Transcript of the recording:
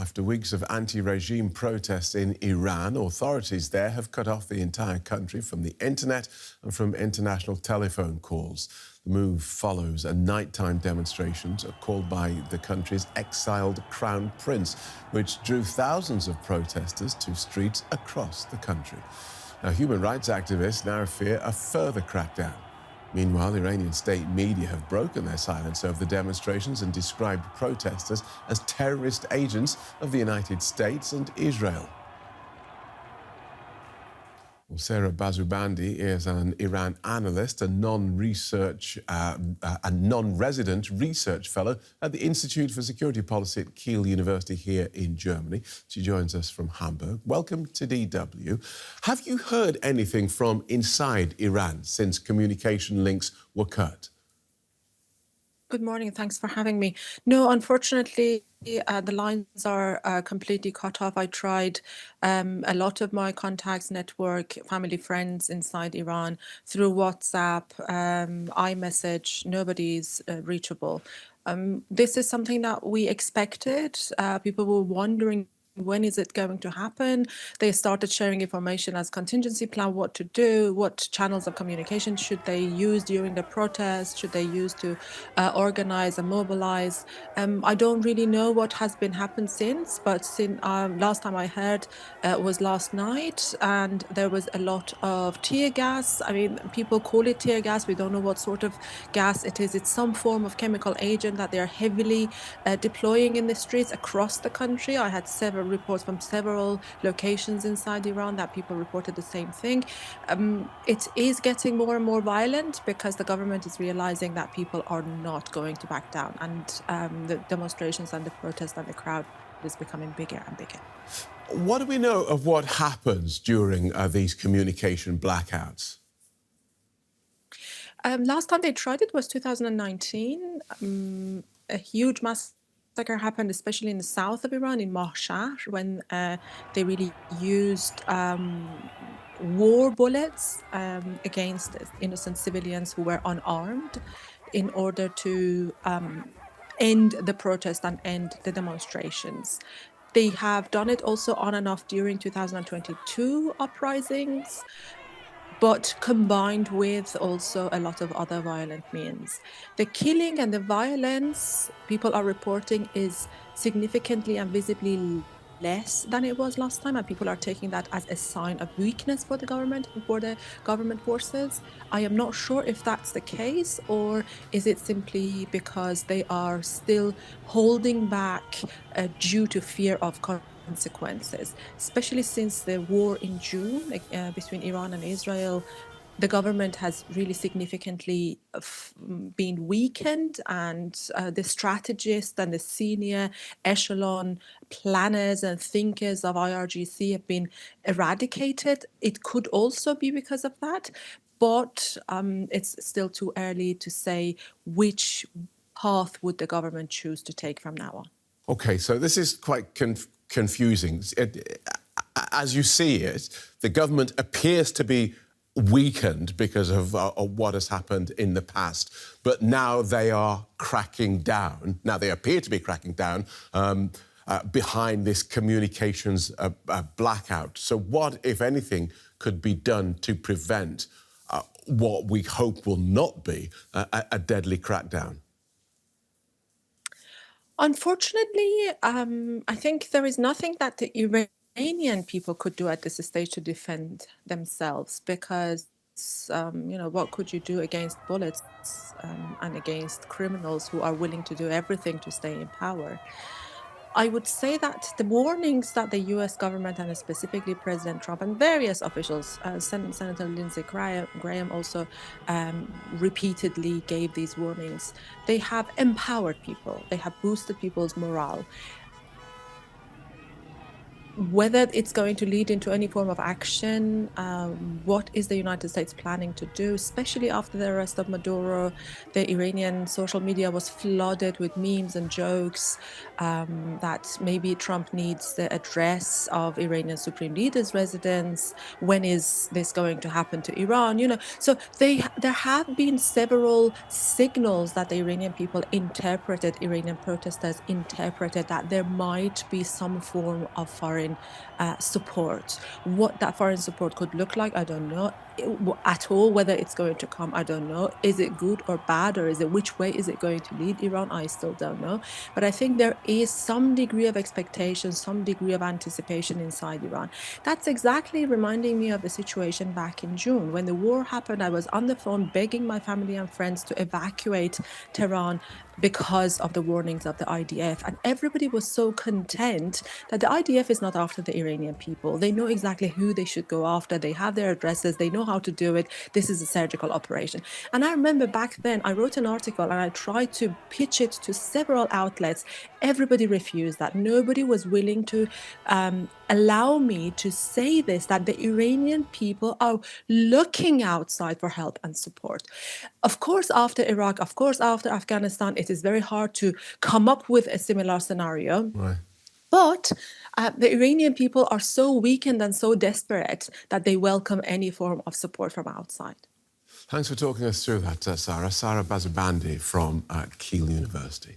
After weeks of anti-regime protests in Iran, authorities there have cut off the entire country from the internet and from international telephone calls. The move follows a nighttime demonstrations called by the country's exiled crown prince, which drew thousands of protesters to streets across the country. Now, human rights activists now fear a further crackdown. Meanwhile, Iranian state media have broken their silence over the demonstrations and described protesters as terrorist agents of the United States and Israel. Well, Sarah Bazubandi is an Iran analyst, a non-resident research fellow at the Institute for Security Policy at Kiel University here in Germany. She joins us from Hamburg. Welcome to DW. Have you heard anything from inside Iran since communication links were cut? Good morning. Thanks for having me. No, unfortunately, the lines are completely cut off. I tried a lot of my contacts, network, family, friends inside Iran through WhatsApp, iMessage. Nobody's reachable. This is something that we expected. People were wondering, when is it going to happen? They started sharing information as contingency plan, what to do, what channels of communication should they use during the protest, should they use to organize and mobilize. I don't really know what has been happened since, but since last time I heard was last night, and there was a lot of tear gas. I mean, people call it tear gas. We don't know what sort of gas it is. It's some form of chemical agent that they're heavily deploying in the streets across the country. I had several reports from several locations inside Iran that people reported the same thing. It is getting more and more violent because the government is realizing that people are not going to back down, and the demonstrations and the protests and the crowd is becoming bigger and bigger. What do we know of what happens during these communication blackouts? Last time they tried it was 2019. A huge massacre happened, especially in the south of Iran, in Mahshar, when they really used war bullets against innocent civilians who were unarmed in order to end the protest and end the demonstrations. They have done it also on and off during 2022 uprisings, but combined with also a lot of other violent means. The killing and the violence people are reporting is significantly and visibly less than it was last time, and people are taking that as a sign of weakness for the government, for the government forces. I am not sure if that's the case, or is it simply because they are still holding back due to fear of consequences, especially since the war in June between Iran and Israel. The government has really significantly been weakened, and the strategists and the senior echelon planners and thinkers of IRGC have been eradicated. It could also be because of that, but it's still too early to say which path would the government choose to take from now on. Okay, so this is quite confusing. As you see it, the government appears to be weakened because of what has happened in the past, but now they are cracking down. Now they appear to be cracking down behind this communications blackout. So what, if anything, could be done to prevent what we hope will not be a deadly crackdown? Unfortunately, I think there is nothing that the Iranian people could do at this stage to defend themselves, because, what could you do against bullets and against criminals who are willing to do everything to stay in power? I would say that the warnings that the US government, and specifically President Trump and various officials, Senator Lindsey Graham also repeatedly gave these warnings. They have empowered people. They have boosted people's morale. Whether it's going to lead into any form of action, what is the United States planning to do, especially after the arrest of Maduro? The Iranian social media was flooded with memes and jokes that maybe Trump needs the address of Iranian supreme leader's residence. When is this going to happen to Iran? So there have been several signals that the Iranian people interpreted, Iranian protesters interpreted, that there might be some form of foreign support. What that foreign support could look like, I don't know at all. Whether it's going to come, I don't know. Is it good or bad, or which way is it going to lead Iran? I still don't know. But I think there is some degree of expectation, some degree of anticipation inside Iran. That's exactly reminding me of the situation back in June. When the war happened, I was on the phone begging my family and friends to evacuate Tehran because of the warnings of the IDF. And everybody was so content that the IDF is not after the Iranian people. They know exactly who they should go after. They have their addresses. They know how to do it. This is a surgical operation. And I remember back then, I wrote an article and I tried to pitch it to several outlets. Everybody refused that. Nobody was willing to allow me to say this, that the Iranian people are looking outside for help and support. Of course, after Iraq, of course, after Afghanistan, it is very hard to come up with a similar scenario. Right. But the Iranian people are so weakened and so desperate that they welcome any form of support from outside. Thanks for talking us through that, Sarah. Sarah Bazabandi from Keele University.